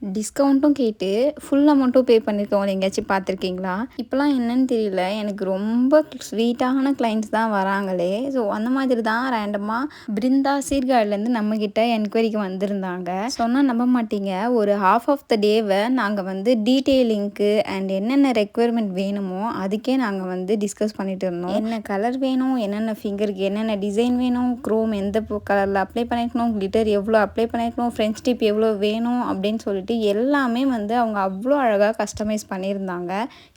டிஸ்கவுண்ட்டும் கேட்டு ஃபுல் அமௌண்ட்டும் பே பண்ணியிருக்கவங்கள எங்கேயாச்சும் பார்த்துருக்கீங்களா? இப்போலாம் என்னன்னு தெரியல. எனக்கு ரொம்ப ஸ்வீட்டான கிளைண்ட்ஸ் தான் வராங்களே! ஸோ அந்த மாதிரி தான் ரேண்டமா பிருந்தா சீர்காழிலேருந்து நம்மக்கிட்ட என்கொயரிக்கு வந்திருந்தாங்க. சொன்னா நம்ப மாட்டீங்க. ஒரு ஹாஃப் ஆஃப் த டேவ நாங்க வந்து டீட்டெயிலிங்க்கு அண்ட் என்னென்ன ரெக்யர்மெண்ட் வேணுமோ, அதுக்கே நாங்க வந்து டிஸ்கஸ் பண்ணிட்டு இருந்தோம். என்ன கலர் வேணும், என்னென்ன ஃபிங்கருக்கு என்னென்ன டிசைன் வேணும், குரோம் எந்த கலரில் அப்ளை பண்ணியிருக்கணும், கிளிட்டர் எவ்வளோ அப்ளை பண்ணியிருக்கணும், ஃப்ரெஞ்ச் டிப் எவ்வளோ வேணும் அப்படின்னு சொல்லிட்டு எல்லாமே வந்து அவங்க அவ்வளோ அழகாக கஸ்டமைஸ் பண்ணியிருந்தாங்க.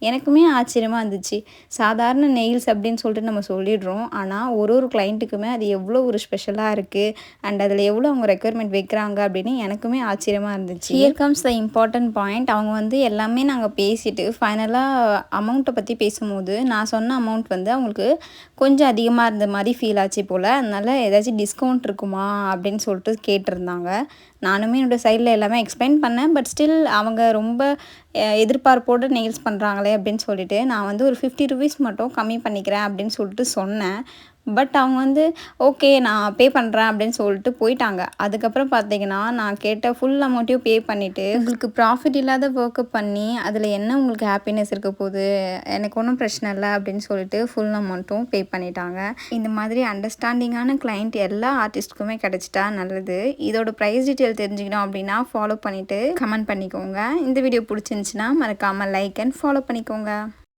எனக்குமே ஆச்சரியமாக இருந்துச்சு. சாதாரண நெயில்ஸ் அப்படின்னு சொல்லிட்டு நம்ம சொல்லிடுறோம். ஆனால் ஒரு கிளைண்ட்டுக்குமே அது எவ்வளோ ஒரு ஸ்பெஷலாக இருக்குது அண்ட் அதில் எவ்வளோ அவங்க ரெக்யர்மெண்ட் வைக்கிறாங்க அப்படின்னு எனக்குமே ஆச்சரியமாக இருந்துச்சு. Here comes the important point. அவங்க வந்து எல்லாமே நாங்கள் பேசிட்டு ஃபைனலாக அமௌண்ட்டை பற்றி பேசும்போது நான் சொன்ன அமௌண்ட் வந்து அவங்களுக்கு கொஞ்சம் அதிகமாக இருந்த மாதிரி ஃபீல் ஆச்சு போல். அதனால் ஏதாச்சும் டிஸ்கவுண்ட் இருக்குமா அப்படின்னு சொல்லிட்டு கேட்டிருந்தாங்க. நானுமே என்னோடய சைடில் எல்லாமே எக்ஸ்பிளைன் பண்ணேன். பட் ஸ்டில் அவங்க ரொம்ப எதிர்பார்ப்போடு நெயில்ஸ் பண்ணுறாங்களே அப்படின்னு சொல்லிட்டு நான் வந்து ஒரு ₹50 மட்டும் கம்மி பண்ணிக்கிறேன் அப்படின்னு சொல்லிட்டு சொன்னேன். பட் அவங்க வந்து ஓகே நான் பே பண்ணுறேன் அப்படின்னு சொல்லிட்டு போயிட்டாங்க. அதுக்கப்புறம் பார்த்தீங்கன்னா நான் கேட்ட ஃபுல் அமௌண்ட்டையும் பே பண்ணிவிட்டு உங்களுக்கு ப்ராஃபிட் இல்லாத ஒர்க்கை பண்ணி அதில் என்ன உங்களுக்கு ஹாப்பினஸ் இருக்க போகுது, எனக்கு ஒன்றும் பிரச்சனை இல்லை அப்படின்னு சொல்லிட்டு ஃபுல் அமௌண்ட்டும் பே பண்ணிட்டாங்க. இந்த மாதிரி அண்டர்ஸ்டாண்டிங்கான கிளைண்ட் எல்லா ஆர்டிஸ்ட்டுக்குமே கிடச்சிட்டா நல்லது. இதோட ப்ரைஸ் டீட்டெயில் தெரிஞ்சுக்கணும் அப்படின்னா ஃபாலோ பண்ணிவிட்டு கமெண்ட் பண்ணிக்கோங்க. இந்த வீடியோ பிடிச்சிருந்துச்சின்னா மறக்காமல் லைக் அண்ட் ஃபாலோ பண்ணிக்கோங்க.